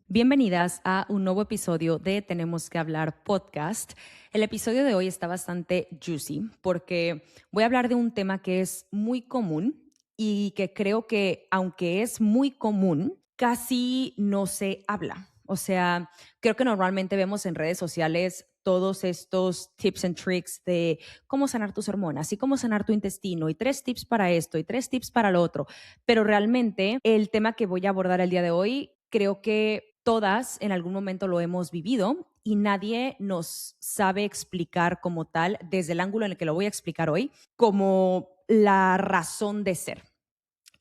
Bienvenidas a un nuevo episodio de Tenemos que hablar podcast. El episodio de hoy está bastante juicy porque voy a hablar de un tema que es muy común y que creo que, aunque es muy común, casi no se habla. O sea, creo que normalmente vemos en redes sociales todos estos tips and tricks de cómo sanar tus hormonas y cómo sanar tu intestino y 3 tips para esto y 3 tips para lo otro. Pero realmente el tema que voy a abordar el día de hoy, creo que todas en algún momento lo hemos vivido y nadie nos sabe explicar como tal, desde el ángulo en el que lo voy a explicar hoy, como la razón de ser.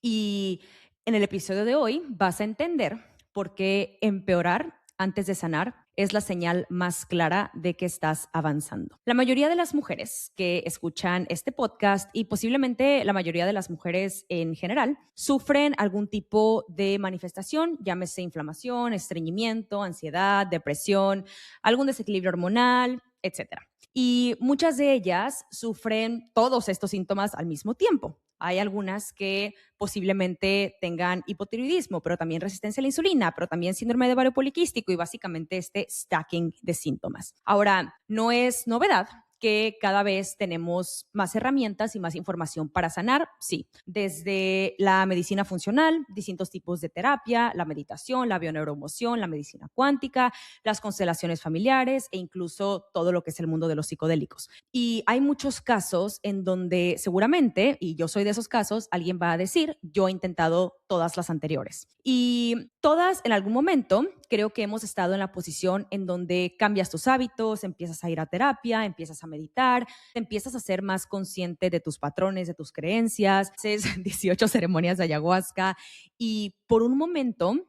Y en el episodio de hoy vas a entender por qué empeorar antes de sanar es la señal más clara de que estás avanzando. La mayoría de las mujeres que escuchan este podcast y posiblemente la mayoría de las mujeres en general sufren algún tipo de manifestación, llámese inflamación, estreñimiento, ansiedad, depresión, algún desequilibrio hormonal, etcétera. Y muchas de ellas sufren todos estos síntomas al mismo tiempo. Hay algunas que posiblemente tengan hipotiroidismo, pero también resistencia a la insulina, pero también síndrome de ovario poliquístico y básicamente este stacking de síntomas. Ahora, no es novedad que cada vez tenemos más herramientas y más información para sanar, sí, desde la medicina funcional, distintos tipos de terapia, la meditación, la bioneuroemoción, la medicina cuántica, las constelaciones familiares e incluso todo lo que es el mundo de los psicodélicos. Y hay muchos casos en donde seguramente, y yo soy de esos casos, alguien va a decir, yo he intentado todas las anteriores. Y todas en algún momento creo que hemos estado en la posición en donde cambias tus hábitos, empiezas a ir a terapia, empiezas a meditar, te empiezas a ser más consciente de tus patrones, de tus creencias, haces 18 ceremonias de ayahuasca y por un momento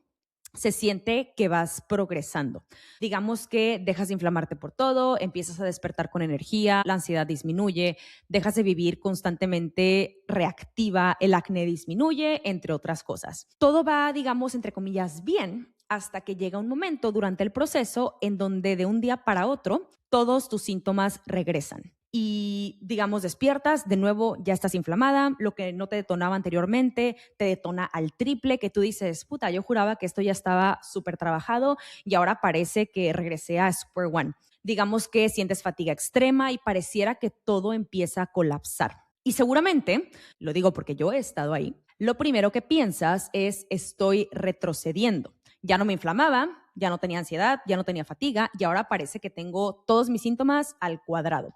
se siente que vas progresando. Digamos que dejas de inflamarte por todo, empiezas a despertar con energía, la ansiedad disminuye, dejas de vivir constantemente reactiva, el acné disminuye, entre otras cosas. Todo va, digamos, entre comillas, bien, hasta que llega un momento durante el proceso en donde de un día para otro todos tus síntomas regresan. Y digamos, despiertas, de nuevo ya estás inflamada, lo que no te detonaba anteriormente te detona al triple, que tú dices, puta, yo juraba que esto ya estaba súper trabajado y ahora parece que regresé a square one. Digamos que sientes fatiga extrema y pareciera que todo empieza a colapsar. Y seguramente, lo digo porque yo he estado ahí, lo primero que piensas es estoy retrocediendo. Ya no me inflamaba, ya no tenía ansiedad, ya no tenía fatiga y ahora parece que tengo todos mis síntomas al cuadrado.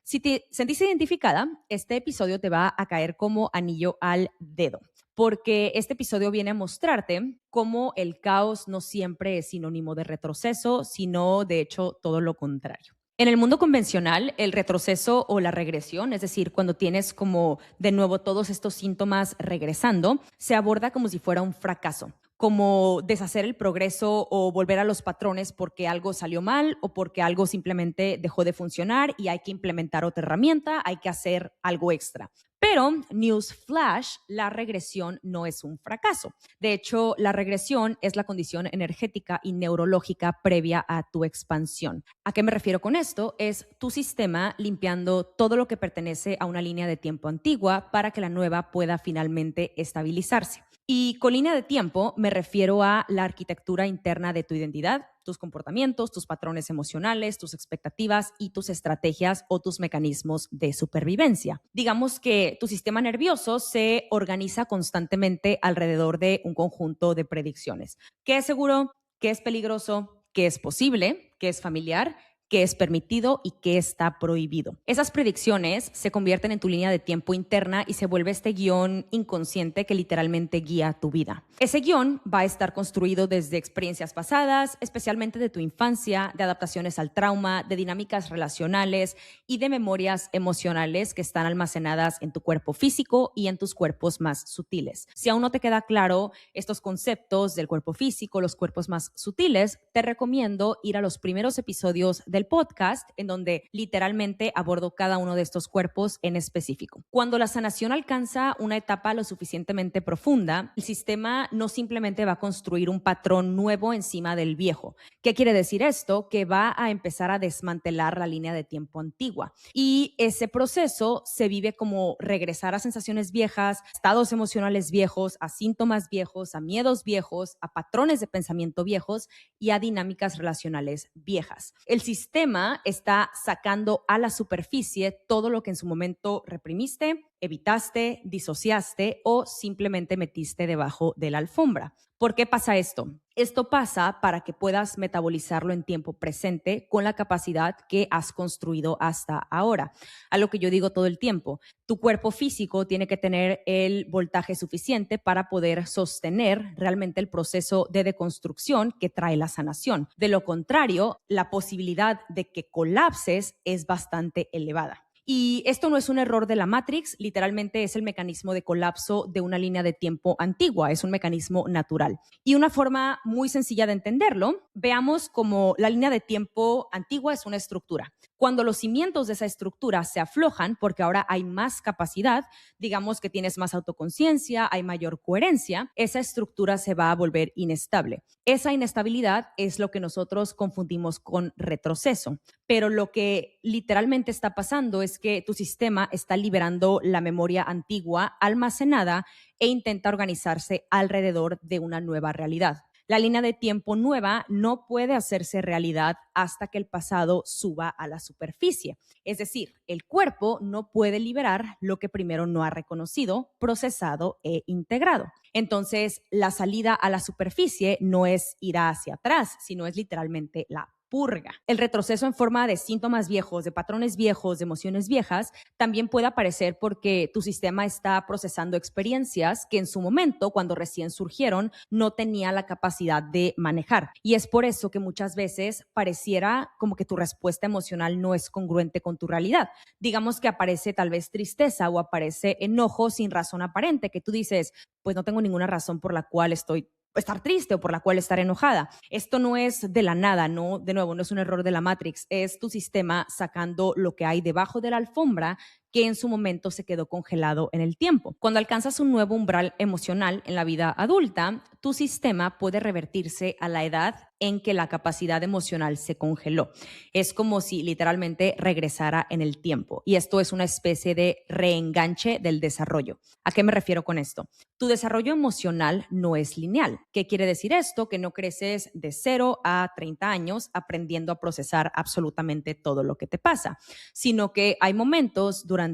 Si te sentís identificada, este episodio te va a caer como anillo al dedo, porque este episodio viene a mostrarte cómo el caos no siempre es sinónimo de retroceso, sino de hecho todo lo contrario. En el mundo convencional, el retroceso o la regresión, es decir, cuando tienes como de nuevo todos estos síntomas regresando, se aborda como si fuera un fracaso, como deshacer el progreso o volver a los patrones porque algo salió mal o porque algo simplemente dejó de funcionar y hay que implementar otra herramienta, hay que hacer algo extra. Pero, news flash, la regresión no es un fracaso. De hecho, la regresión es la condición energética y neurológica previa a tu expansión. ¿A qué me refiero con esto? Es tu sistema limpiando todo lo que pertenece a una línea de tiempo antigua para que la nueva pueda finalmente estabilizarse. Y con línea de tiempo me refiero a la arquitectura interna de tu identidad, tus comportamientos, tus patrones emocionales, tus expectativas y tus estrategias o tus mecanismos de supervivencia. Digamos que tu sistema nervioso se organiza constantemente alrededor de un conjunto de predicciones. ¿Qué es seguro? ¿Qué es peligroso? ¿Qué es posible? ¿Qué es familiar? ¿Qué es permitido y qué está prohibido? Esas predicciones se convierten en tu línea de tiempo interna y se vuelve este guión inconsciente que literalmente guía tu vida. Ese guión va a estar construido desde experiencias pasadas, especialmente de tu infancia, de adaptaciones al trauma, de dinámicas relacionales y de memorias emocionales que están almacenadas en tu cuerpo físico y en tus cuerpos más sutiles. Si aún no te queda claro estos conceptos del cuerpo físico, los cuerpos más sutiles, te recomiendo ir a los primeros episodios de del podcast, en donde literalmente abordo cada uno de estos cuerpos en específico. Cuando la sanación alcanza una etapa lo suficientemente profunda, el sistema no simplemente va a construir un patrón nuevo encima del viejo. ¿Qué quiere decir esto? Que va a empezar a desmantelar la línea de tiempo antigua. Y ese proceso se vive como regresar a sensaciones viejas, estados emocionales viejos, a síntomas viejos, a miedos viejos, a patrones de pensamiento viejos y a dinámicas relacionales viejas. El sistema está sacando a la superficie todo lo que en su momento reprimiste, evitaste, disociaste o simplemente metiste debajo de la alfombra. ¿Por qué pasa esto? Esto pasa para que puedas metabolizarlo en tiempo presente con la capacidad que has construido hasta ahora. A lo que yo digo todo el tiempo, tu cuerpo físico tiene que tener el voltaje suficiente para poder sostener realmente el proceso de deconstrucción que trae la sanación. De lo contrario, la posibilidad de que colapses es bastante elevada. Y esto no es un error de la Matrix, literalmente es el mecanismo de colapso de una línea de tiempo antigua, es un mecanismo natural. Y una forma muy sencilla de entenderlo, veamos como la línea de tiempo antigua es una estructura. Cuando los cimientos de esa estructura se aflojan, porque ahora hay más capacidad, digamos que tienes más autoconciencia, hay mayor coherencia, esa estructura se va a volver inestable. Esa inestabilidad es lo que nosotros confundimos con retroceso. Pero lo que literalmente está pasando es que tu sistema está liberando la memoria antigua almacenada e intenta organizarse alrededor de una nueva realidad. La línea de tiempo nueva no puede hacerse realidad hasta que el pasado suba a la superficie. Es decir, el cuerpo no puede liberar lo que primero no ha reconocido, procesado e integrado. Entonces, la salida a la superficie no es ir hacia atrás, sino es literalmente la purga. El retroceso en forma de síntomas viejos, de patrones viejos, de emociones viejas, también puede aparecer porque tu sistema está procesando experiencias que en su momento, cuando recién surgieron, no tenía la capacidad de manejar. Y es por eso que muchas veces pareciera como que tu respuesta emocional no es congruente con tu realidad. Digamos que aparece tal vez tristeza o aparece enojo sin razón aparente, que tú dices, pues no tengo ninguna razón por la cual estar triste o por la cual estar enojada. Esto no es de la nada, no, de nuevo, no es un error de la Matrix, es tu sistema sacando lo que hay debajo de la alfombra que en su momento se quedó congelado en el tiempo. Cuando alcanzas un nuevo umbral emocional en la vida adulta, tu sistema puede revertirse a la edad en que la capacidad emocional se congeló. Es como si literalmente regresara en el tiempo. Y esto es una especie de reenganche del desarrollo. ¿A qué me refiero con esto? Tu desarrollo emocional no es lineal. ¿Qué quiere decir esto? Que no creces de 0 a 30 años aprendiendo a procesar absolutamente todo lo que te pasa, sino que hay momentos durante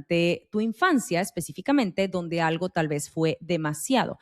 tu infancia específicamente donde algo tal vez fue demasiado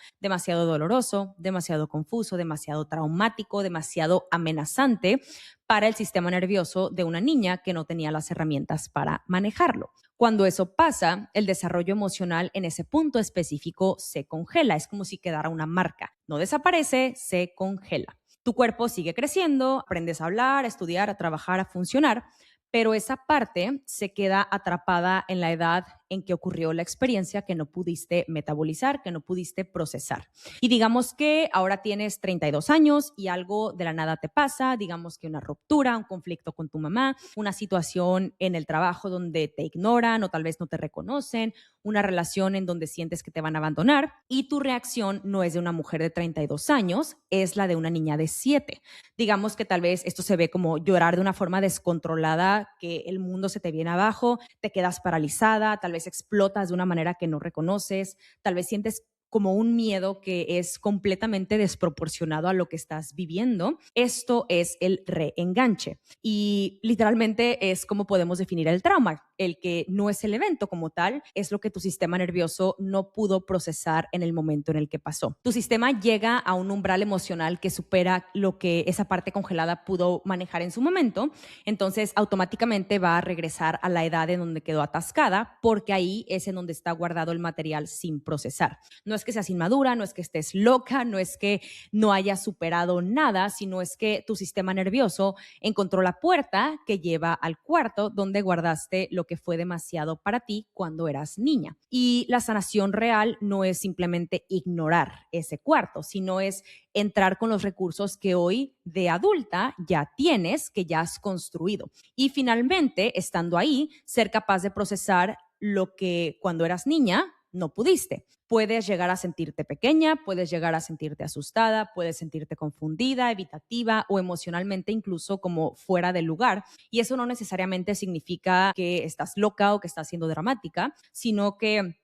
doloroso, demasiado confuso, demasiado traumático, demasiado amenazante para el sistema nervioso de una niña que no tenía las herramientas para manejarlo. Cuando eso pasa, el desarrollo emocional en ese punto específico se congela, es como si quedara una marca. No desaparece, se congela. Tu cuerpo sigue creciendo, aprendes a hablar, a estudiar, a trabajar, a funcionar, pero esa parte se queda atrapada en la edad en que ocurrió la experiencia que no pudiste metabolizar, que no pudiste procesar. Y digamos que ahora tienes 32 años y algo de la nada te pasa, digamos que una ruptura, un conflicto con tu mamá, una situación en el trabajo donde te ignoran o tal vez no te reconocen, una relación en donde sientes que te van a abandonar y tu reacción no es de una mujer de 32 años, es la de una niña de 7. Digamos que tal vez esto se ve como llorar de una forma descontrolada, que el mundo se te viene abajo, te quedas paralizada, tal vez explotas de una manera que no reconoces, tal vez sientes como un miedo que es completamente desproporcionado a lo que estás viviendo. Esto es el reenganche y literalmente es como podemos definir el trauma. El que no es el evento como tal, es lo que tu sistema nervioso no pudo procesar en el momento en el que pasó. Tu sistema llega a un umbral emocional que supera lo que esa parte congelada pudo manejar en su momento, entonces automáticamente va a regresar a la edad en donde quedó atascada, porque ahí es en donde está guardado el material sin procesar. No es que seas inmadura, no es que estés loca, no es que no hayas superado nada, sino es que tu sistema nervioso encontró la puerta que lleva al cuarto donde guardaste lo que fue demasiado para ti cuando eras niña. Y la sanación real no es simplemente ignorar ese cuarto, sino es entrar con los recursos que hoy de adulta ya tienes, que ya has construido. Y finalmente, estando ahí, ser capaz de procesar lo que cuando eras niña no pudiste. Puedes llegar a sentirte pequeña, puedes llegar a sentirte asustada, puedes sentirte confundida, evitativa o emocionalmente incluso como fuera de lugar. Y eso no necesariamente significa que estás loca o que estás siendo dramática, sino que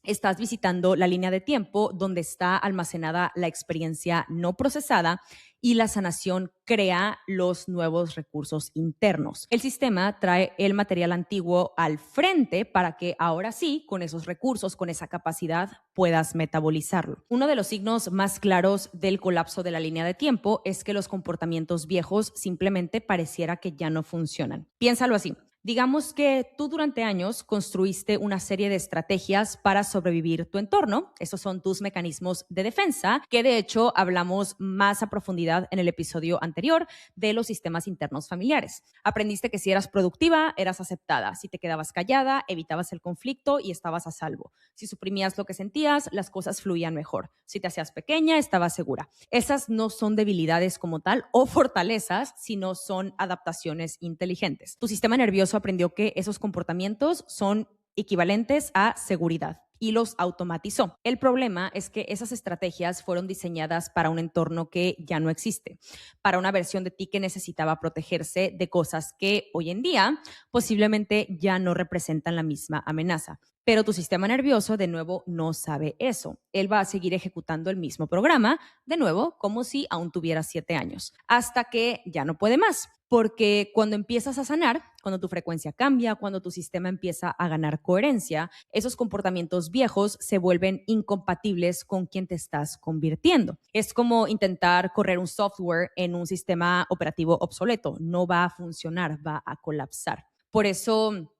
estás visitando la línea de tiempo donde está almacenada la experiencia no procesada y la sanación crea los nuevos recursos internos. El sistema trae el material antiguo al frente para que ahora sí, con esos recursos, con esa capacidad, puedas metabolizarlo. Uno de los signos más claros del colapso de la línea de tiempo es que los comportamientos viejos simplemente pareciera que ya no funcionan. Piénsalo así. Digamos que tú durante años construiste una serie de estrategias para sobrevivir tu entorno. Esos son tus mecanismos de defensa, que de hecho hablamos más a profundidad en el episodio anterior de los sistemas internos familiares. Aprendiste que si eras productiva, eras aceptada. Si te quedabas callada, evitabas el conflicto y estabas a salvo. Si suprimías lo que sentías, las cosas fluían mejor. Si te hacías pequeña, estabas segura. Esas no son debilidades como tal o fortalezas, sino son adaptaciones inteligentes. Tu sistema nervioso aprendió que esos comportamientos son equivalentes a seguridad y los automatizó. El problema es que esas estrategias fueron diseñadas para un entorno que ya no existe, para una versión de ti que necesitaba protegerse de cosas que hoy en día posiblemente ya no representan la misma amenaza. Pero tu sistema nervioso, de nuevo, no sabe eso. Él va a seguir ejecutando el mismo programa, de nuevo, como si aún tuviera 7 años, hasta que ya no puede más. Porque cuando empiezas a sanar, cuando tu frecuencia cambia, cuando tu sistema empieza a ganar coherencia, esos comportamientos viejos se vuelven incompatibles con quien te estás convirtiendo. Es como intentar correr un software en un sistema operativo obsoleto. No va a funcionar, va a colapsar. Por eso,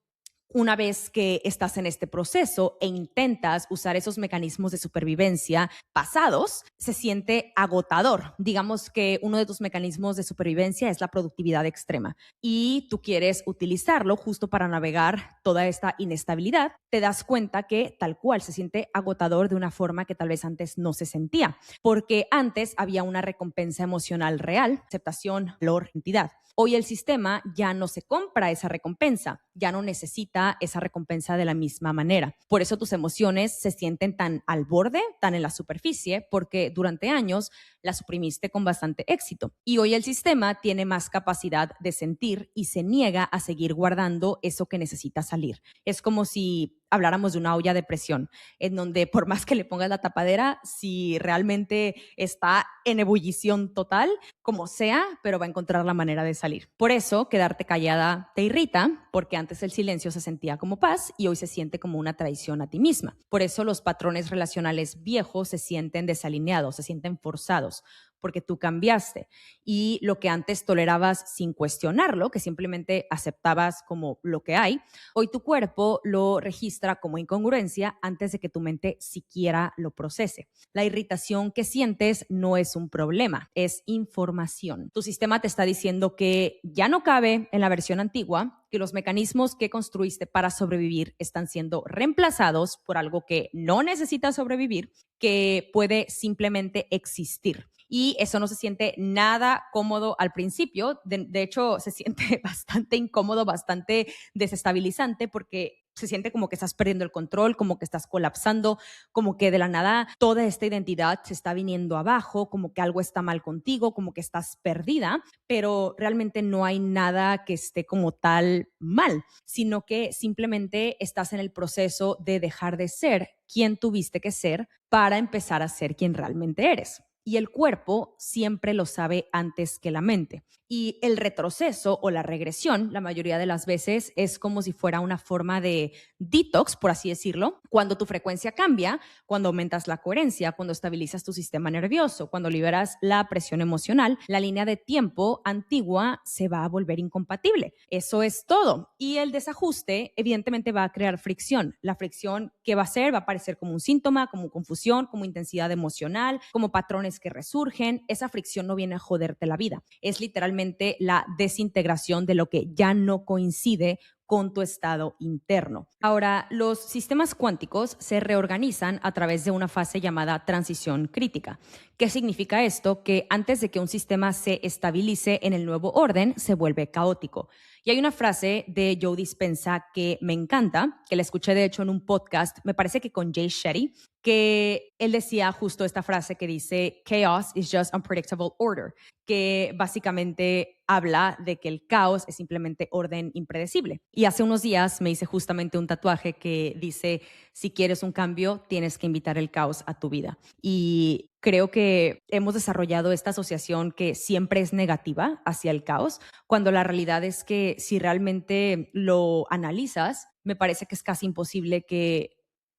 una vez que estás en este proceso e intentas usar esos mecanismos de supervivencia pasados, se siente agotador. Digamos que uno de tus mecanismos de supervivencia es la productividad extrema y tú quieres utilizarlo justo para navegar toda esta inestabilidad. Te das cuenta que tal cual se siente agotador de una forma que tal vez antes no se sentía, porque antes había una recompensa emocional real, aceptación, valor, entidad. Hoy el sistema ya no se compra esa recompensa, ya no necesita esa recompensa de la misma manera. Por eso tus emociones se sienten tan al borde, tan en la superficie, porque durante años las suprimiste con bastante éxito. Y hoy el sistema tiene más capacidad de sentir y se niega a seguir guardando eso que necesita salir. Es como si habláramos de una olla de presión, en donde por más que le pongas la tapadera, si realmente está en ebullición total, como sea, pero va a encontrar la manera de salir. Por eso, quedarte callada te irrita, porque antes el silencio se sentía como paz y hoy se siente como una traición a ti misma. Por eso los patrones relacionales viejos se sienten desalineados, se sienten forzados, porque tú cambiaste y lo que antes tolerabas sin cuestionarlo, que simplemente aceptabas como lo que hay, hoy tu cuerpo lo registra como incongruencia antes de que tu mente siquiera lo procese. La irritación que sientes no es un problema, es información. Tu sistema te está diciendo que ya no cabe en la versión antigua, que los mecanismos que construiste para sobrevivir están siendo reemplazados por algo que no necesita sobrevivir, que puede simplemente existir. Y eso no se siente nada cómodo al principio. De hecho, se siente bastante incómodo, bastante desestabilizante porque se siente como que estás perdiendo el control, como que estás colapsando, como que de la nada toda esta identidad se está viniendo abajo, como que algo está mal contigo, como que estás perdida, pero realmente no hay nada que esté como tal mal, sino que simplemente estás en el proceso de dejar de ser quien tuviste que ser para empezar a ser quien realmente eres. y el cuerpo siempre lo sabe antes que la mente. Y el retroceso o la regresión, la mayoría de las veces, es como si fuera una forma de detox, por así decirlo, cuando tu frecuencia cambia, cuando aumentas la coherencia, cuando estabilizas tu sistema nervioso, cuando liberas la presión emocional, la línea de tiempo antigua se va a volver incompatible. Eso es todo. Y el desajuste, evidentemente, va a crear fricción. La fricción, ¿qué va a hacer? Va a aparecer como un síntoma, como confusión, como intensidad emocional, como patrones que resurgen. Esa fricción no viene a joderte la vida. Es literalmente la desintegración de lo que ya no coincide con tu estado interno. Ahora, los sistemas cuánticos se reorganizan a través de una fase llamada transición crítica. ¿Qué significa esto? Que antes de que un sistema se estabilice en el nuevo orden, se vuelve caótico. Y hay una frase de Joe Dispenza que me encanta, que la escuché de hecho en un podcast, me parece que con Jay Shetty, que él decía justo esta frase que dice, chaos is just unpredictable order, que básicamente habla de que el caos es simplemente orden impredecible. Y hace unos días me hice justamente un tatuaje que dice, si quieres un cambio, tienes que invitar el caos a tu vida. Y creo que hemos desarrollado esta asociación que siempre es negativa hacia el caos, cuando la realidad es que si realmente lo analizas, me parece que es casi imposible que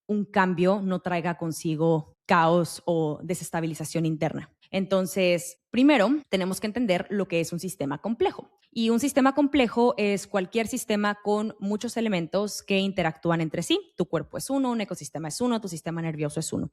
un cambio no traiga consigo caos o desestabilización interna. Entonces, primero tenemos que entender lo que es un sistema complejo. Y un sistema complejo es cualquier sistema con muchos elementos que interactúan entre sí. Tu cuerpo es uno, un ecosistema es uno, tu sistema nervioso es uno.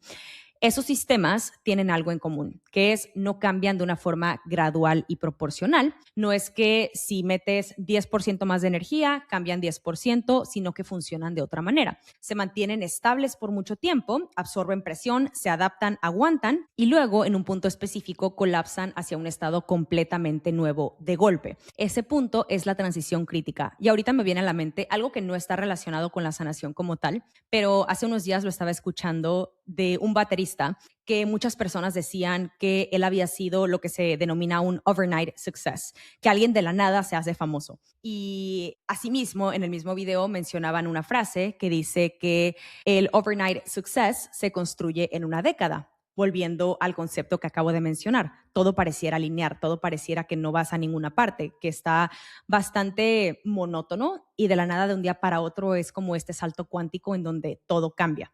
Esos sistemas tienen algo en común, que es no cambian de una forma gradual y proporcional. No es que si metes 10% más de energía, cambian 10%, sino que funcionan de otra manera. Se mantienen estables por mucho tiempo, absorben presión, se adaptan, aguantan y luego en un punto específico colapsan hacia un estado completamente nuevo de golpe. Ese punto es la transición crítica. Y ahorita me viene a la mente algo que no está relacionado con la sanación como tal, pero hace unos días lo estaba escuchando de un baterista que muchas personas decían que él había sido lo que se denomina un overnight success, que alguien de la nada se hace famoso. Y asimismo, en el mismo video mencionaban una frase que dice que el overnight success se construye en una década. Volviendo al concepto que acabo de mencionar, todo pareciera alinear, todo pareciera que no vas a ninguna parte, que está bastante monótono y de la nada de un día para otro es como este salto cuántico en donde todo cambia.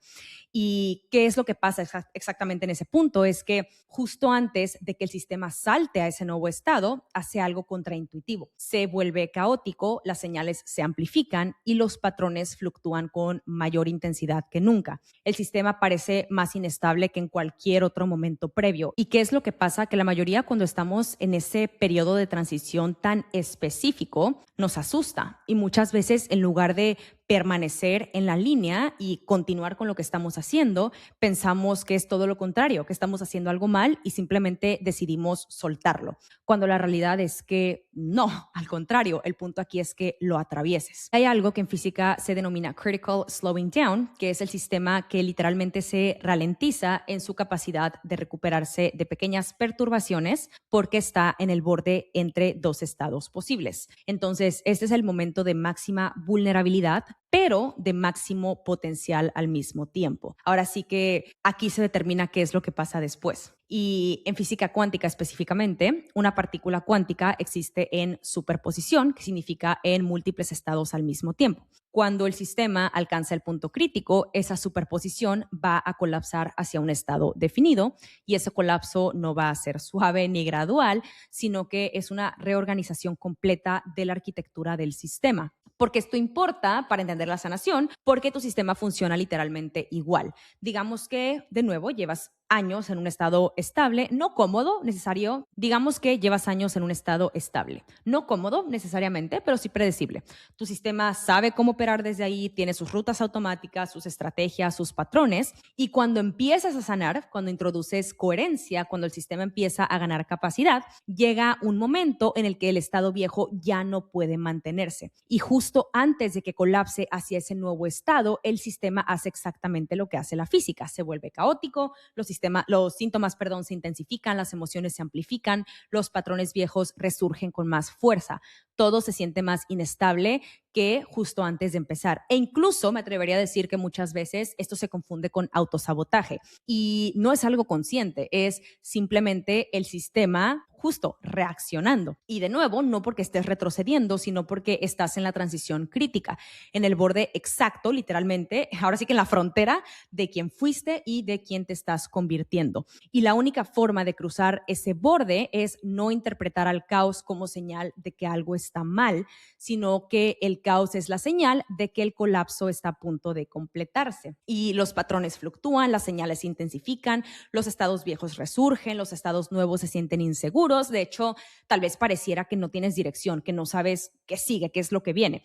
¿Y qué es lo que pasa exactamente en ese punto? Es que justo antes de que el sistema salte a ese nuevo estado, hace algo contraintuitivo. Se vuelve caótico, las señales se amplifican y los patrones fluctúan con mayor intensidad que nunca. El sistema parece más inestable que en cualquier otro momento previo. ¿Y qué es lo que pasa? Que la mayoría cuando estamos en ese periodo de transición tan específico, nos asusta y muchas veces en lugar de permanecer en la línea y continuar con lo que estamos haciendo, pensamos que es todo lo contrario, que estamos haciendo algo mal y simplemente decidimos soltarlo, cuando la realidad es que no, al contrario, el punto aquí es que lo atravieses. Hay algo que en física se denomina critical slowing down, que es el sistema que literalmente se ralentiza en su capacidad de recuperarse de pequeñas perturbaciones porque está en el borde entre dos estados posibles. Entonces, este es el momento de máxima vulnerabilidad, pero de máximo potencial al mismo tiempo. Ahora sí que aquí se determina qué es lo que pasa después. Y en física cuántica específicamente, una partícula cuántica existe en superposición, que significa en múltiples estados al mismo tiempo. Cuando el sistema alcanza el punto crítico, esa superposición va a colapsar hacia un estado definido y ese colapso no va a ser suave ni gradual, sino que es una reorganización completa de la arquitectura del sistema. Porque esto importa para entender la sanación, porque tu sistema funciona literalmente igual. Digamos que, de nuevo, llevas años en un estado estable, no cómodo, necesario. Digamos que llevas años en un estado estable, no cómodo necesariamente, pero sí predecible. Tu sistema sabe cómo operar desde ahí, tiene sus rutas automáticas, sus estrategias, sus patrones, y cuando empiezas a sanar, cuando introduces coherencia, cuando el sistema empieza a ganar capacidad, llega un momento en el que el estado viejo ya no puede mantenerse. Y justo antes de que colapse hacia ese nuevo estado, el sistema hace exactamente lo que hace la física, se vuelve caótico, los síntomas se intensifican, las emociones se amplifican, los patrones viejos resurgen con más fuerza. todo se siente más inestable que justo antes de empezar. E incluso me atrevería a decir que muchas veces esto se confunde con autosabotaje y no es algo consciente, es simplemente el sistema justo reaccionando. Y de nuevo, no porque estés retrocediendo, sino porque estás en la transición crítica, en el borde exacto, literalmente, ahora sí que en la frontera de quién fuiste y de quién te estás convirtiendo. Y la única forma de cruzar ese borde es no interpretar al caos como señal de que algo está mal, sino que el caos es la señal de que el colapso está a punto de completarse. Y los patrones fluctúan, las señales se intensifican, los estados viejos resurgen, los estados nuevos se sienten inseguros. De hecho, tal vez pareciera que no tienes dirección, que no sabes qué sigue, qué es lo que viene.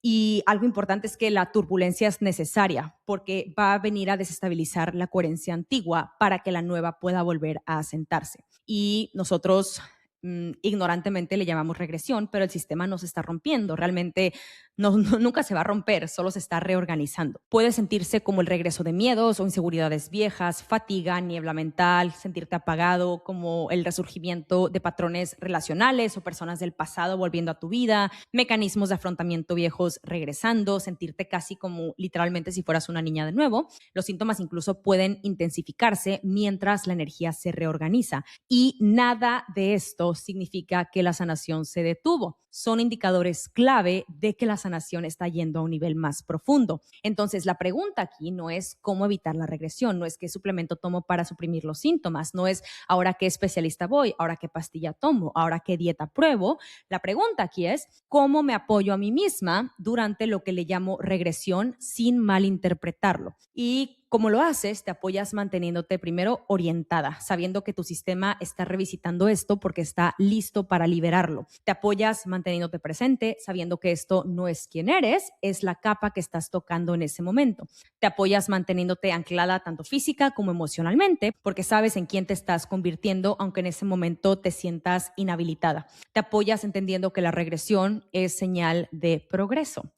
Y algo importante es que la turbulencia es necesaria porque va a venir a desestabilizar la coherencia antigua para que la nueva pueda volver a asentarse. Y nosotros ignorantemente le llamamos regresión, pero el sistema no se está rompiendo. Realmente nunca se va a romper, solo se está reorganizando. Puede sentirse como el regreso de miedos o inseguridades viejas, fatiga, niebla mental, sentirte apagado, como el resurgimiento de patrones relacionales o personas del pasado volviendo a tu vida, mecanismos de afrontamiento viejos regresando, sentirte casi como literalmente si fueras una niña de nuevo. Los síntomas incluso pueden intensificarse mientras la energía se reorganiza. Y nada de esto significa que la sanación se detuvo. Son indicadores clave de que la sanación está yendo a un nivel más profundo. Entonces, la pregunta aquí no es cómo evitar la regresión, no es qué suplemento tomo para suprimir los síntomas, no es ahora qué especialista voy, ahora qué pastilla tomo, ahora qué dieta pruebo. La pregunta aquí es cómo me apoyo a mí misma durante lo que le llamo regresión sin malinterpretarlo. Y ¿cómo lo haces? Te apoyas manteniéndote primero orientada, sabiendo que tu sistema está revisitando esto porque está listo para liberarlo. Te apoyas manteniéndote presente, sabiendo que esto no es quién eres, es la capa que estás tocando en ese momento. Te apoyas manteniéndote anclada tanto física como emocionalmente, porque sabes en quién te estás convirtiendo, aunque en ese momento te sientas inhabilitada. Te apoyas entendiendo que la regresión es señal de progreso.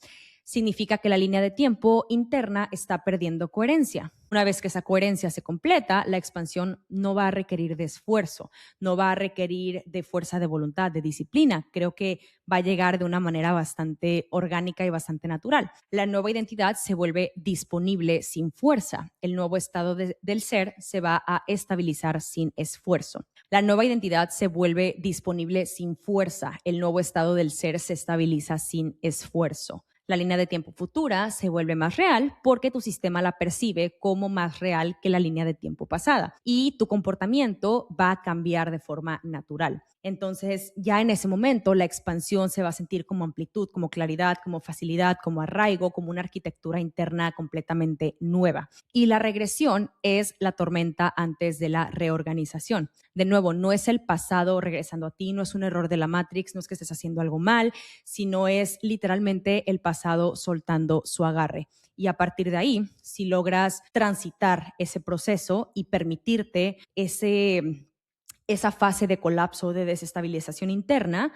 Significa que la línea de tiempo interna está perdiendo coherencia. Una vez que esa coherencia se completa, la expansión no va a requerir de esfuerzo, no va a requerir de fuerza de voluntad, de disciplina. Creo que va a llegar de una manera bastante orgánica y bastante natural. La nueva identidad se vuelve disponible sin fuerza. El nuevo estado del ser se va a estabilizar sin esfuerzo. La nueva identidad se vuelve disponible sin fuerza. El nuevo estado del ser se estabiliza sin esfuerzo. La línea de tiempo futura se vuelve más real porque tu sistema la percibe como más real que la línea de tiempo pasada y tu comportamiento va a cambiar de forma natural. Entonces, ya en ese momento, la expansión se va a sentir como amplitud, como claridad, como facilidad, como arraigo, como una arquitectura interna completamente nueva. Y la regresión es la tormenta antes de la reorganización. De nuevo, no es el pasado regresando a ti, no es un error de la Matrix, no es que estés haciendo algo mal, sino es literalmente el pasado soltando su agarre. Y a partir de ahí, si logras transitar ese proceso y permitirte esa fase de colapso, de desestabilización interna,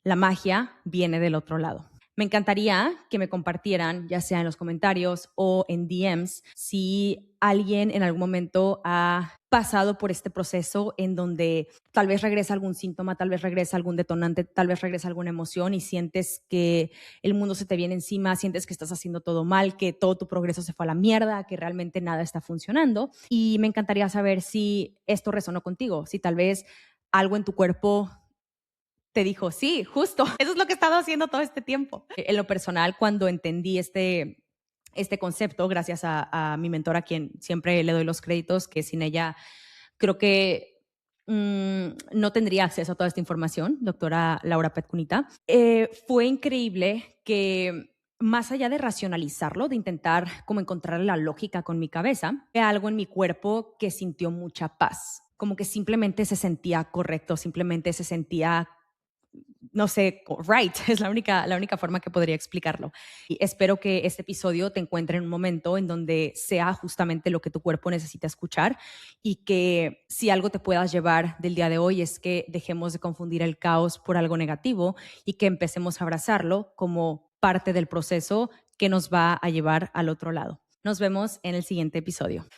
la magia viene del otro lado. Me encantaría que me compartieran, ya sea en los comentarios o en DMs, si alguien en algún momento ha pasado por este proceso en donde tal vez regresa algún síntoma, tal vez regresa algún detonante, tal vez regresa alguna emoción y sientes que el mundo se te viene encima, sientes que estás haciendo todo mal, que todo tu progreso se fue a la mierda, que realmente nada está funcionando. Y me encantaría saber si esto resonó contigo, si tal vez algo en tu cuerpo te dijo, sí, justo, eso es lo que he estado haciendo todo este tiempo. En lo personal, cuando entendí este concepto, gracias a mi mentora, a quien siempre le doy los créditos, que sin ella creo que no tendría acceso a toda esta información, doctora Laura Petcunita. Fue increíble que más allá de racionalizarlo, de intentar como encontrar la lógica con mi cabeza, había algo en mi cuerpo que sintió mucha paz, como que simplemente se sentía correcto, simplemente se sentía no sé, right, es la única forma que podría explicarlo. Y espero que este episodio te encuentre en un momento en donde sea justamente lo que tu cuerpo necesita escuchar y que si algo te puedas llevar del día de hoy es que dejemos de confundir el caos por algo negativo y que empecemos a abrazarlo como parte del proceso que nos va a llevar al otro lado. Nos vemos en el siguiente episodio.